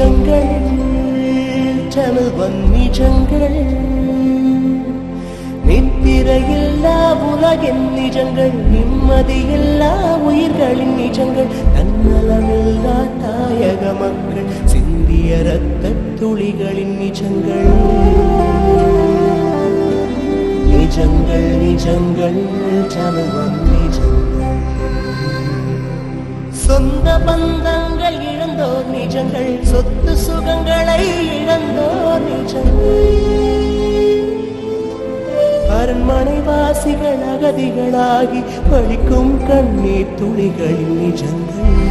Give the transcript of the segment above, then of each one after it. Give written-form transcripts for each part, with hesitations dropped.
நிஜங்கள் Channel 1 நிஜங்கள் நித்திரையில்லா உலகின் நிஜங்கள் நிம்மதியில்லா உயிர்களின் நிஜங்கள் தன்னலமில்லா தாயக மக்கள் சிந்திய இரத்த துளிகளின் நிஜங்கள் நிஜங்கள் நிஜங்கள் Channel 1 நிஜங்கள் சொந்த பந்தங்கள் இழந்தோர் நிஜங்கள் சொத்து சுகங்களை இழந்தோர் நிஜங்கள் அரண்மனைவாசிகள் அகதிகளாகி வலிக்கும் கண்ணீர் துளிகளின் நிஜங்கள்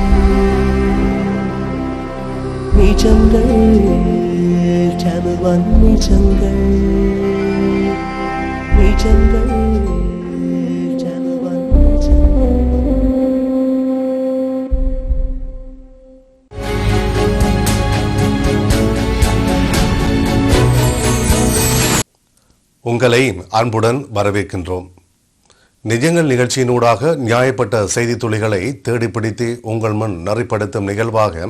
நிஜங்கள் Channel 1 நிஜங்கள் நிஜங்கள் Channel 1 நிஜங்கள். உங்களை அன்புடன் வரவேற்கின்றோம். நிஜங்கள் நிகழ்ச்சியினூடாக நியாயப்பட்ட செய்தி துளிகளை தேடிப்பிடித்து உங்கள் முன் நெறிப்படுத்தும் நிகழ்வாக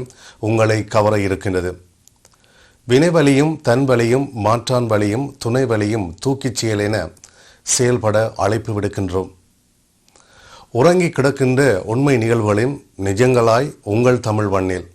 உங்களை கவர இருக்கின்றது. வினைவலியும் தன்வலியும் மாற்றான் வலியும் துணை வலியும் தூக்கிச் செயல் என செயல்பட அழைப்பு விடுக்கின்றோம். உறங்கி கிடக்கின்ற உண்மை நிகழ்வுகளின் நிஜங்களாய் உங்கள் தமிழ் மண்ணில்.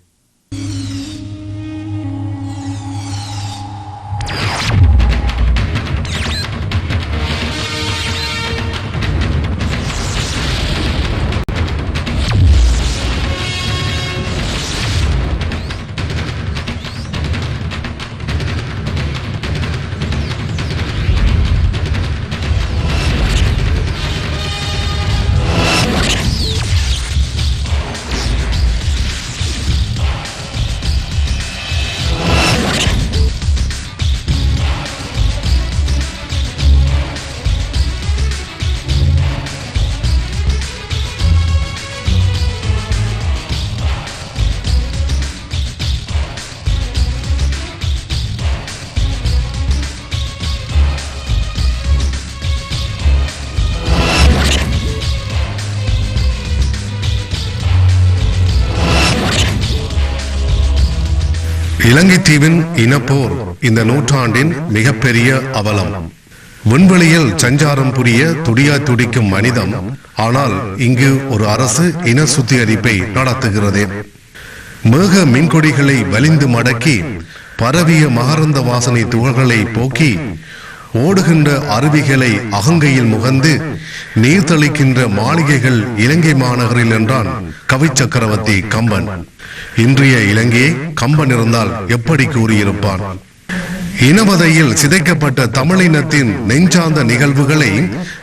இலங்கை தீவின் இனப்போர் இந்த நூற்றாண்டின் மிகப்பெரிய அவலம். விண்வெளியில் சஞ்சாரம் புரிய துடியா துடிக்கும் மனிதம். ஆனால் இங்கு ஒரு அரசு இன சுத்திகரிப்பை நடத்துகிறது. மேக மின்கொடிகளை வலிந்து மடக்கி பரவிய மகரந்த வாசனை துகள்களை போக்கி ஓடுகின்ற அருவிகளை அகங்கையில் முகந்து நீர் தெளிக்கின்ற மாளிகைகள் இலங்கை மாநகரில் என்றான் கவி சக்கரவர்த்தி கம்பன். இன்றைய இலங்கையை கம்பன் இருந்தால் எப்படி கூறியிருப்பான்? இனவதையில் சிதைக்கப்பட்ட தமிழினத்தின் நெஞ்சார்ந்த நிகழ்வுகளை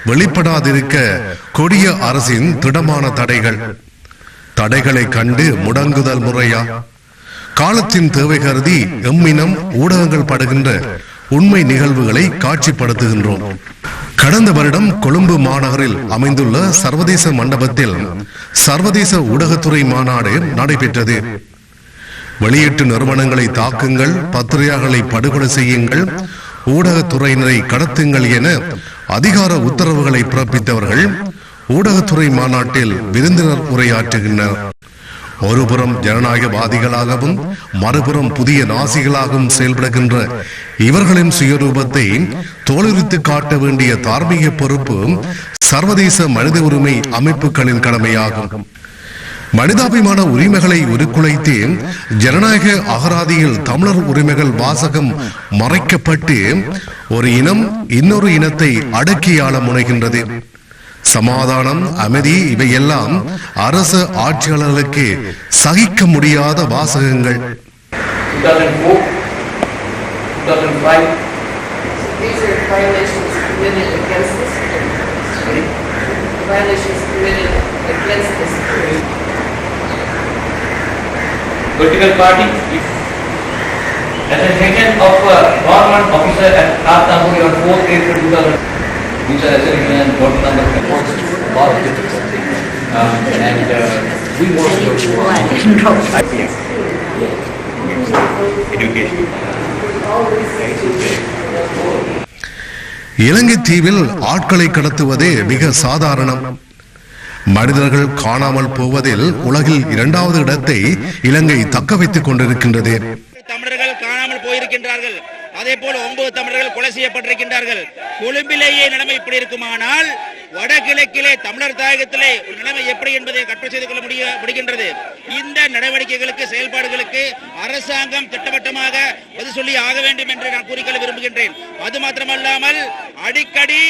வெளிப்படாதிருக்க கொடிய அரசின் திடமான தடைகளை கண்டு முடங்குதல் முறையா? காலத்தின் தேவை கருதி எம்மினம் ஊடகங்கள் படுகின்ற உண்மை நிகழ்வுகளை காட்சிப்படுத்துகின்றோம். கடந்த வருடம் கொழும்பு மாநகரில் அமைந்துள்ள சர்வதேச மண்டபத்தில் சர்வதேச ஊடகத்துறை மாநாடு நடைபெற்றது. வெளியீட்டு நிறுவனங்களை தாக்குங்கள், பத்திரிகையாளர்களை படுகொலை செய்யுங்கள், ஊடகத்துறையினரை கடத்துங்கள் என அதிகார உத்தரவுகளை பிறப்பித்தவர்கள் ஊடகத்துறை மாநாட்டில் விருந்தினர் உரையாற்றுகின்றனர். ஒருபுறம் ஜனநாயகவாதிகளாகவும் மறுபுறம் புதிய நாசிகளாகவும் செயல்படுகின்ற இவர்களின் சுயரூபத்தை தோலுரித்து காட்ட வேண்டிய தார்மீக பொறுப்பு சர்வதேச மனித உரிமை அமைப்புகளின் கடமையாகும். மனிதாபிமான உரிமைகளை உருக்குலைத்து ஜனநாயக அகராதியில் தமிழர் உரிமைகள் வாசகம் மறைக்கப்பட்டு ஒரு இனம் இன்னொரு இனத்தை அடக்கியாள முனைகின்றது. சமாதானம், அமைதி இவையெல்லாம் அரசு ஆட்சியாளர்களுக்கு சகிக்க முடியாத வாசகங்கள். 2004, 2005. These are violations committed against us. Violations committed against us. Political party, as a head of a government officer at Ratnapuri on 4th April 2000. These are SLN and vote number reports lot of difficulty. And we want to IPS. Education. இலங்கை தீவில் ஆட்களை கடத்துவதே மிக சாதாரணம். மனிதர்கள் காணாமல் போவதில் உலகில் 2வது இடத்தை இலங்கை தக்க வைத்துக் கொண்டிருக்கின்றது. கொண்டிருக்கின்றார்கள். அதே போல 9 தமிழர்கள் கொலை செய்யப்பட்டிருக்கின்றார்கள். கொழும்பிலேயே நிலைமை இப்படி இருக்குமானால் வடகிழக்கிலே தமிழர் தாயகத்திலே ஒரு நிலைமை எப்படி என்பதை கற்பனை செய்து கொள்ள முடிகின்றது. இந்த நடவடிக்கைகளுக்கு செயல்பாடுகளுக்கு அரசாங்கம் திட்டவட்டமாக பதில் சொல்லி ஆக வேண்டும் என்று நான் கூறிக்கொள்ள விரும்புகின்றேன். அது மாத்திரமல்லாமல் அடிக்கடி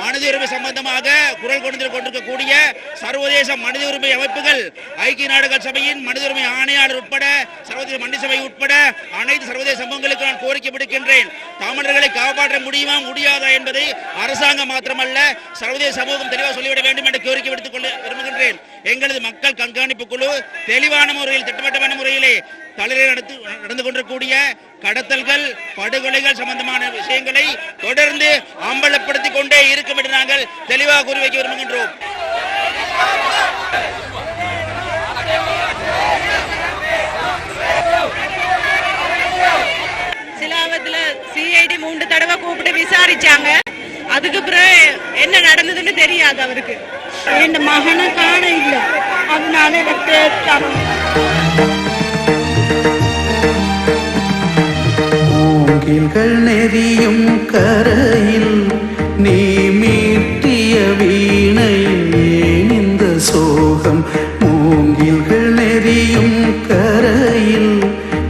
மனித உரிமை சம்பந்தமாக குரல் கொண்டிருக்கக்கூடிய சர்வதேச மனித உரிமை அமைப்புகள், ஐக்கிய நாடுகள் சபையின் மனித உரிமை ஆணையாளர் உட்பட சர்வதேச மனித சபை உட்பட அனைத்து சர்வதேச சமூகங்களுக்கு நான் கோரிக்கை விடுக்கின்றேன். தமிழர்களை காப்பாற்ற முடியுமா முடியாதா என்பதை அரசாங்கம் மாத்திரமல்ல சர்வதேச சமூகம் தெளிவாக சொல்லிவிட வேண்டும் என்று கோரிக்கை விடுத்துக் கொள்ள விரும்புகின்றேன். எங்களது மக்கள் கண்காணிப்பு குழு தெளிவான முறையில் திட்டவட்டமான முறையிலே நடந்து கொண்டிருக்கூடிய கடத்தல்கள், படுகொலைகள் சம்பந்தமான விஷயங்களை தொடர்ந்து அம்பலப்படுத்திக் கொண்டே இருக்கும் என்று நாங்கள் தெளிவாக கூறி வைக்க விரும்புகின்றோம். சிலாவத்துல சிஐடி 3 தடவை கூப்பிட்டு விசாரிச்சாங்க. அதுக்கு பிறகு என்ன நடந்ததுன்னு தெரியாது அவருக்கு. என் மகனை காண இல்ல, அதனால மூங்கில்கள் நெறியும் கரையில் நீ மீட்டிய வீணையில் ஏன் இந்த சோகம்? மூங்கில்கள் நெறியும் கரையில்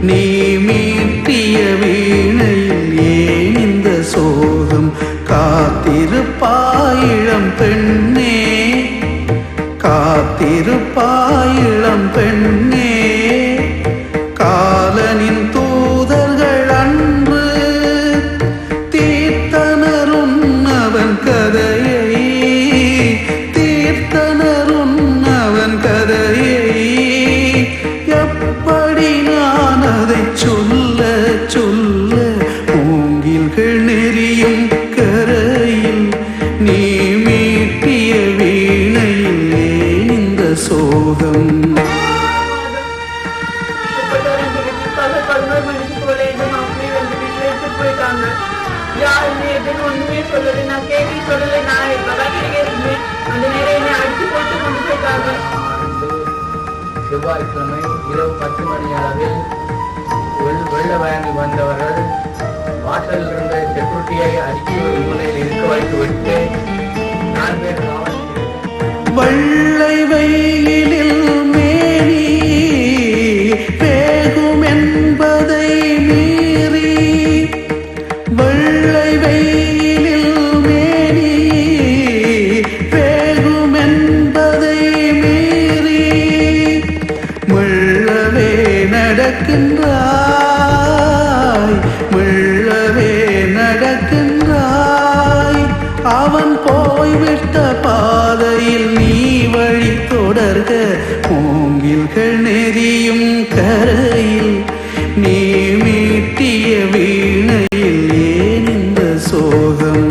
நீ மீட்டிய வீணையில் ஏன் இந்த சோகம்? காத்திருப்பாயிளம் பெண்ணே, காத்திருப்பாயிளம் பெண்ணே, காலனின் தூதர்கள் அன்று தீர்த்தனரும் அவன் கதையை, தீர்த்தனரும் அவன் கதையை எப்படி நான் அதை சொல்ல சொல்ல? மூங்கில்கள் நெறியும் கரையில் நீ மீட்டிய வீணையில் இந்த சோகம். செவ்வாய்க்கிழமை இரவு 10 மணி அளவில் வெள்ள வாங்கி வந்தவர்கள் வாசலில் இருந்த செக்யூரிட்டியை அடிக்கி ஒரு மூலையில் இருக்க வைத்துவிட்டு 4 பேர் வெள்ளை வெயிலில் மேனி பேகும் என்பதை மீறி, வெள்ளை வெயிலில் மேனி பேகும் என்பதை மீறி மெல்லவே நடக்கின்றாய், மெல்லவே நடக்கின்றாய். அவன் போய்விட்ட பாதையில் நீ வழி தொடர்க. மூங்கில்கள் நெறியும் கரையில் நீ மீட்டிய வீணையில் ஏன் இந்த சோகம்?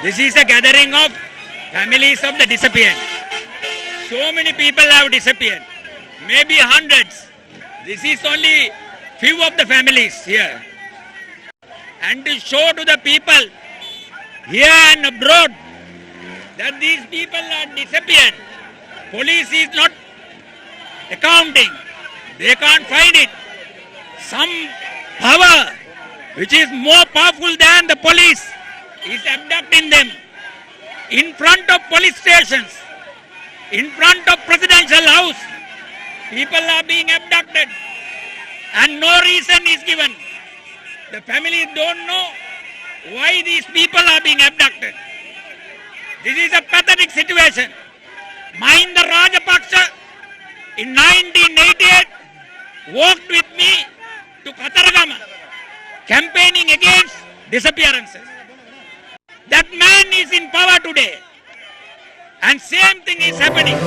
This is a gathering of families of the disappeared. So many people have disappeared, maybe hundreds. This is only few of the families here. And to show to the people here and abroad that these people are disappeared. Police is not accounting. They can't find it. Some power which is more powerful than the police is abducting them in front of police stations, in front of presidential house. People are being abducted and no reason is given. The families don't know why these people are being abducted. This is a pathetic situation. Mahinda Rajapaksa in 1988 walked with me to Kataragama campaigning against disappearances. That man is in power today and same thing is happening.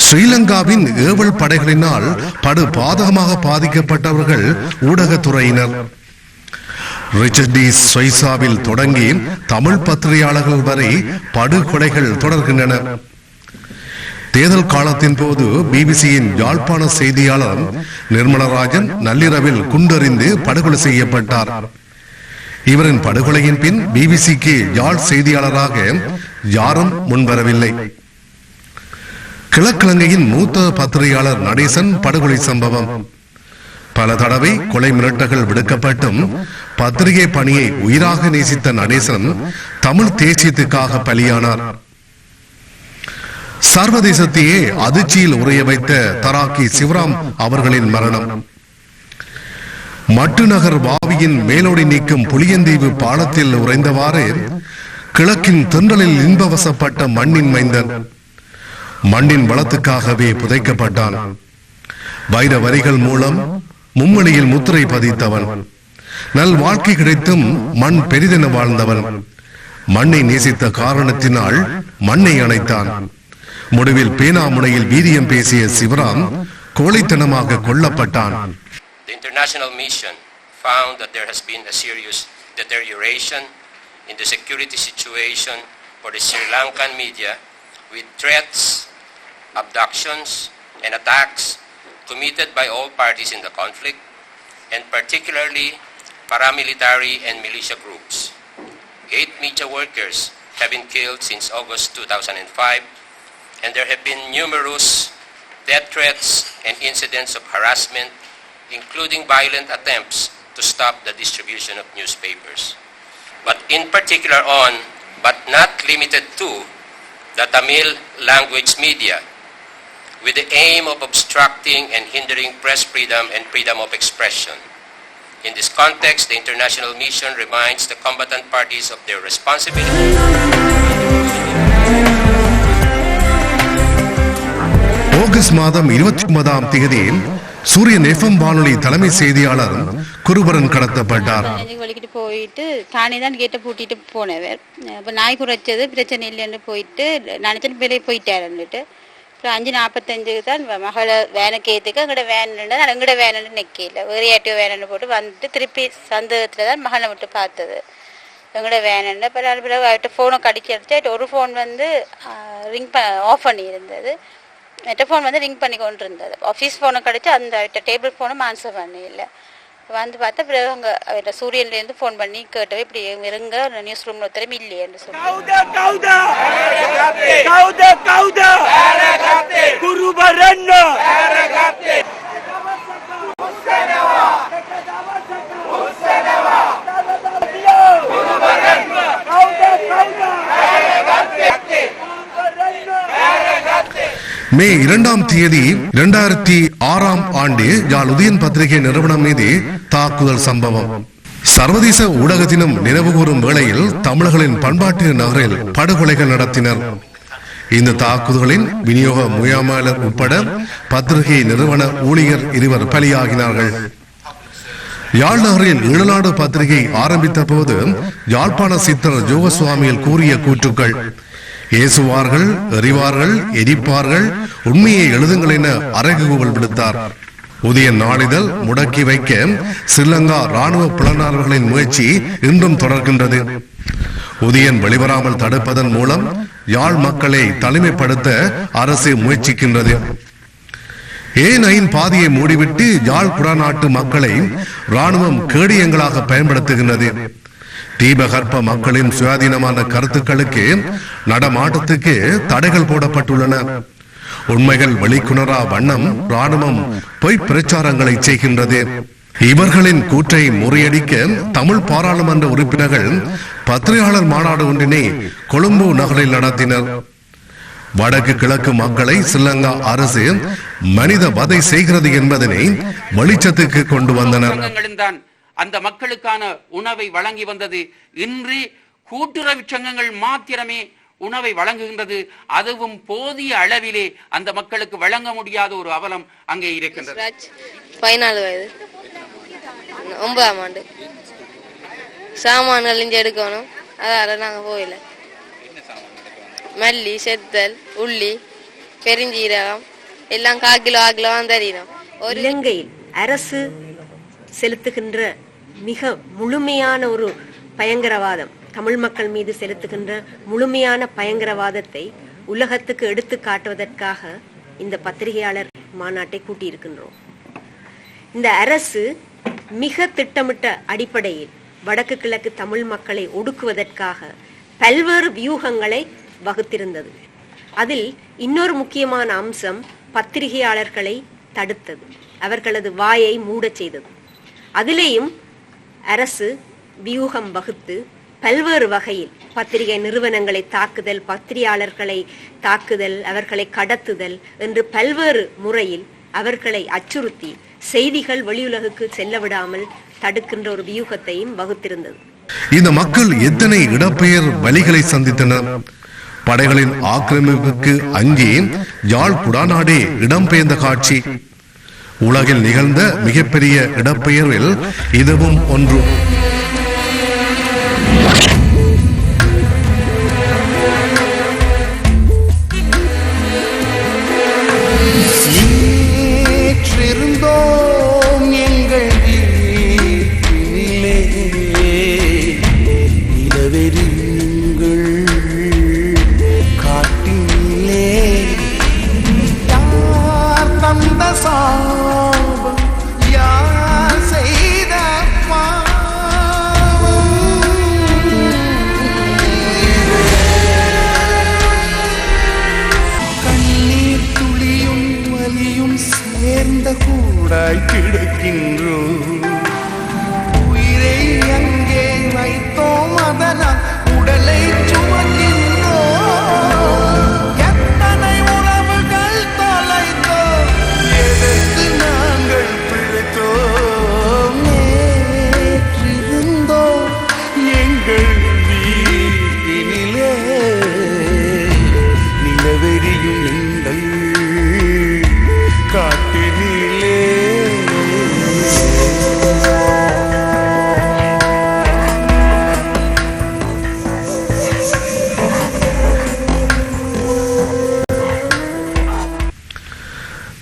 ஸ்ரீலங்காவின் ஏவல் படைகளினால் படு பாதகமாக பாதிக்கப்பட்டவர்கள் ஊடகத்துறையினர். Richard D சொய்சாவில் தொடங்கி தமிழ் பத்திரிகையாளர்கள் வரை படுகொலைகள் தொடர்கின்றன. தேர்தல் காலத்தின் போது பிபிசியின் யாழ்ப்பாண செய்தியாளர் நிர்மலராஜன் நள்ளிரவில் குண்டறிந்து படுகொலை செய்யப்பட்டார். இவரின் படுகொலையின் பின் பிபிசிக்கு யாழ் செய்தியாளராக யாரும் முன்வரவில்லை. கிழக்கிழங்கையின் மூத்த பத்திரிகையாளர் நடேசன் படுகொலை சம்பவம். பல தடவை கொலை மிரட்டல்கள் விடுக்கப்பட்டும் பத்திரிகை பணியை உயிராக நேசித்த நடேசன் தமிழ் தேசியத்துக்காக பலியானார். சர்வதேசத்தையே அதிர்ச்சியில் உறைய வைத்த தராக்கி சிவராம் அவர்களின் மரணம். மட்டுநகர் வாவியின் மேலோடி நீக்கும் புளியந்தீவு பாலத்தில் உறைந்தவாறு கிழக்கின் தென்றலில் இன்பவசப்பட்ட மண்ணின் மைந்தன் மண்ணின் வளத்துக்காகவே புதைக்கப்பட்டான். வைர வரிகள் மூலம் மும்மணியில் முத்திரை பதித்தவன். நல் வாழ்க்கை கிடைத்தும் மண் பெரிதென வாழ்ந்தவன். மண்ணை நேசித்த காரணத்தினால் மண்ணை அணைத்தான். முடிவில் பேனாமுனையில் வீரியம் பேசிய சிவராம் கோழைத்தனமாக கொல்லப்பட்டான். The international mission found that there has been a serious deterioration in the security situation for the Sri Lankan media, with threats, abductions and attacks committed by all parties in the conflict, and particularly paramilitary and militia groups. 8 media workers have been killed since August 2005, and there have been numerous death threats and incidents of harassment, including violent attempts to stop the distribution of newspapers. But in particular on, but not limited to, the Tamil language media, with the aim of obstructing and hindering press freedom and freedom of expression. In this context, the international mission reminds the combatant parties of their responsibility. August மாதம் 29ஆம் தேதி சூரியன் FM வானொலி தலைமை செய்தியாளர் குருபரன் கடத்தப்பட்டார். வலிக்கிட்டு போயிட்டு தானே தான் கேட்ட பூட்டிட்டு போனவர். இப்போ நாய் குறைச்சது பிரச்சனை இல்லைன்னு போயிட்டு நினைச்சிட்டு வெளியே போயிட்டாருன்னுட்டு அப்புறம் 5:45 தான் மகளை வேனுக்கு ஏற்றுக்க எங்கட வேனுன்னு எங்கட வேணுன்னு நிற்கல, வேறு யார்ட்டையோ வேணுன்னு போட்டு வந்துட்டு திருப்பி சந்தேகத்தில் தான் மகனை விட்டு பார்த்தது எங்கட வேணுன்னு. பிறகு அவர்கிட்ட ஃபோனை கடிச்சு ஒரு ஃபோன் வந்து ரிங் ஆஃப் பண்ணி இருந்தது, மற்ற ஃபோன் வந்து ரிங் பண்ணி கொண்டு இருந்தது. ஆஃபீஸ் ஃபோனை கிடச்சி அந்த டேபிள் ஃபோனும் ஆன்சர் பண்ணி இல்லை. வந்து பார்த்தா பிறகு அங்கே அவர்கிட்ட சூரியன்லேருந்து ஃபோன் பண்ணி கேட்டவே இப்படி இருங்க நியூஸ் ரூமில் ஒருத்தரும் இல்லையேன்னு சொல்லி மே 2ஆம் தேதி 2006ஆம் ஆண்டு யாழ் உதயன் பத்திரிகை நிறுவனம் மீது தாக்குதல் சம்பவம். சர்வதேச ஊடக தினம் நினைவுகூரும் வேளையில் தமிழர்களின் பண்பாட்டு நகரில் படுகொலைகள் நடத்தினர். இந்த தாக்குதலின் விநியோக முயற்சியாளர் உட்பட பத்திரிகை நிறுவன ஊழியர் 2 பலியாகினார்கள். யாழ் நகரில் ஈழநாடு பத்திரிகை ஆரம்பித்த போது யாழ்ப்பாண சித்தர் ஜோகசுவாமிகள் கூறிய கூற்றுக்கள் ஏசுவார்கள், எறிவார்கள், எரிப்பார்கள், உண்மையை எழுதுங்கள் என அறைகூவல் விடுத்தார். உதயன் நாளிதழ் முடக்கி வைக்க ஸ்ரீலங்கா ராணுவ புலனாளர்களின் முயற்சி இன்றும் தொடர்கின்றது. உதயன் வெளிவராமல் தடுப்பதன் மூலம் யாழ் மக்களை தனிமைப்படுத்த அரசு முயற்சிக்கின்றது. ஏனையின் பாதியை மூடிவிட்டு யாழ் குடாநாட்டு மக்களை ராணுவம் கேடியங்களாக பயன்படுத்துகின்றது. தீபகற்ப மக்களின் சுயாதீனமான கருத்துக்களுக்கு நடமாட்டத்துக்கு தடைகள் போடப்பட்டுள்ளன. உண்மைகள் வெளிக்குணரா வண்ணம் ராணுவம் பொய் பிரச்சாரங்களை செய்கின்றது. இவர்களின் கூற்றை முறியடிக்க தமிழ் பாராளுமன்ற உறுப்பினர்கள் பத்திரிகையாளர் மாநாடு ஒன்றினை கொழும்பு நகரில் நடத்தினர். வடக்கு கிழக்கு மக்களை ஸ்ரீலங்கா அரசு மனித வதை செய்கிறது என்பதனை வெளிச்சத்துக்கு கொண்டு வந்தனர். அந்த மக்களுக்கான உணவை வழங்கி வந்தது. இன்று கூட்டுறவு சங்கங்கள் மாத்திரமே உணவை வழங்குகின்றது. அதுவும் போதிய அளவிலே அந்த மக்களுக்கு வழங்க முடியாத ஒரு அவலம் அங்கே இருக்கின்றது. 14 வயது 9ஆம் ஆண்டு சாமான்கள் இங்கே எடுக்கணும். அதால நாங்க போயில மல்லி, செத்தல், உள்ளி, பெருஞ்சீரகம் எல்லாம் 1/4 கிலோ தரணும். இலங்கையில் அரசு செலுத்துகின்ற மிக முழுமையான ஒரு பயங்கரவாதம், தமிழ் மக்கள் மீது செலுத்துகின்ற முழுமையான பயங்கரவாதத்தை உலகத்துக்கு எடுத்து காட்டுவதற்காக இந்த பத்திரிகையாளர் மாநாட்டை கூட்டியிருக்கின்றோம். இந்த அரசு மிக திட்டமிட்ட அடிப்படையில் வடக்கு கிழக்கு தமிழ் மக்களை ஒடுக்குவதற்காக பல்வேறு வியூகங்களை வகுத்திருந்தது. அதில் இன்னொரு முக்கியமான அம்சம் பத்திரிகையாளர்களை தடுத்தது, அவர்களது வாயை மூடச் செய்தது. அதிலேயும் அரசு வியூகம் வகுத்து பல்வேறு வகையில் பத்திரிகை நிறுவனங்களை தாக்குதல், பத்திரிகையாளர்களை தாக்குதல், அவர்களை கடத்துதல் என்று பல்வேறு முறையில் அவர்களை அச்சுறுத்தி செய்திகள் வெளியுலகுக்கு செல்ல விடாமல் தடுக்கின்ற ஒரு வியூகத்தையும் வகுத்திருந்தது. இந்த மக்கள் எத்தனை இடப்பெயர் வழிகளை சந்தித்தனர். படைகளின் ஆக்கிரமிப்புக்கு அங்கே யாழ் குடாநாடே இடம்பெயர்ந்த காட்சி உலகில் நிகழ்ந்த மிகப்பெரிய இடப்பெயர்வில் இதுவும் ஒன்று.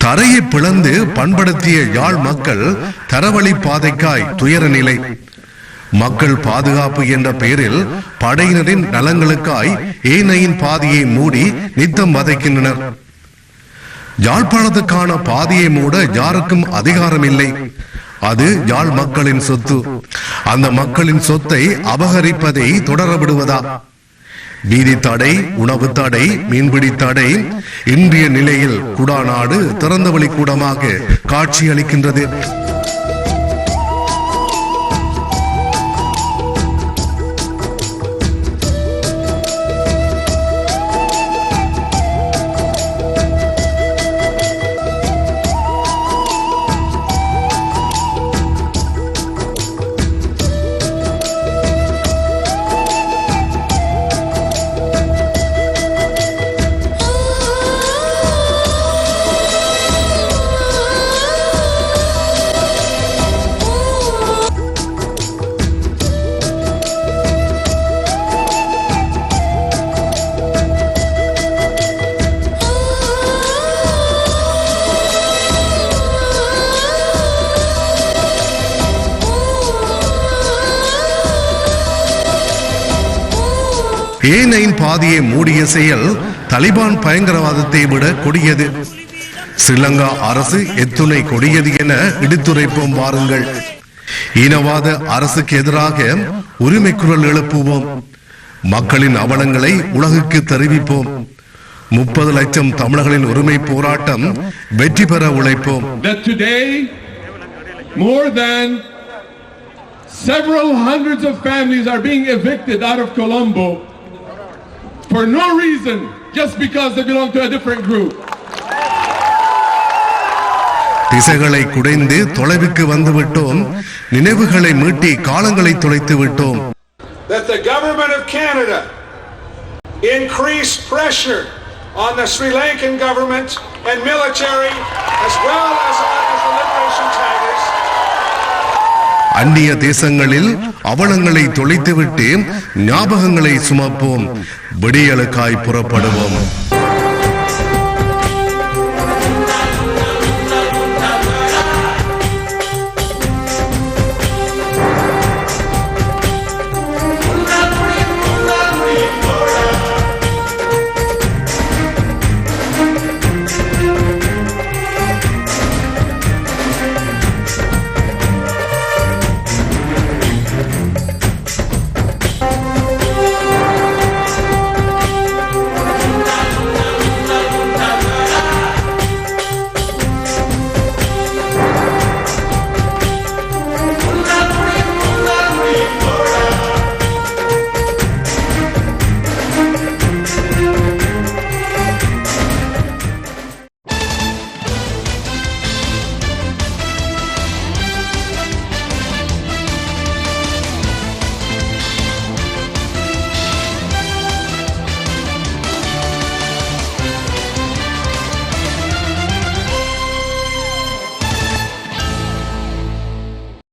தரையை பிளந்து பண்படுத்திய யாழ் மக்கள் தரவழி பாதைக்காய் துயர நிலை. மக்கள் பாதுகாப்பு என்ற பெயரில் படையினரின் நலன்களுக்காய் ஏனையின் பாதையை மூடி நித்தம் வதைக்கின்றனர். யாழ்ப்பாணத்துக்கான பாதையை மூட யாருக்கும் அதிகாரம் இல்லை. அது யாழ் மக்களின் சொத்து. அந்த மக்களின் சொத்தை அபகரிப்பதை தொடர விடுவதா? வீதி தடை, உணவு தடை, மீன்பிடி தடை இன்றைய நிலையில் குடாநாடு திறந்தவெளி கூடமாக காட்சியளிக்கின்றது. ஏனையின் பாதையை மூடிய செயல் தலிபான் பயங்கரவாதத்தை விட கொடியது. ஸ்ரீலங்கா அரசு எத்துணை கொடியது என எடுத்துரைப்போம் வாருங்கள். இனவாத அரசுக்கு எதிராக உரிமை குரல் எழுப்புவோம். மக்களின் அவலங்களை உலகுக்கு தெரிவிப்போம். 30 லட்சம் தமிழர்களின் உரிமை போராட்டம் வெற்றி பெற உழைப்போம். More than several hundreds of families are being evicted out of Colombo for no reason, just because they belong to a different group. திசைகளை குடைந்து தொலைவுக்கு வந்து விட்டோம். நினைவுகளை மீட்டி காலங்களை தொலைத்து விட்டோம். That the government of Canada increase pressure on the Sri Lankan government and military as well as on the Liberation Tigers. அந்நிய தேசங்களில் அவலங்களை தொலைத்துவிட்டு ஞாபகங்களை சுமப்போம். விடியலுக்காய் புறப்படுவோம்.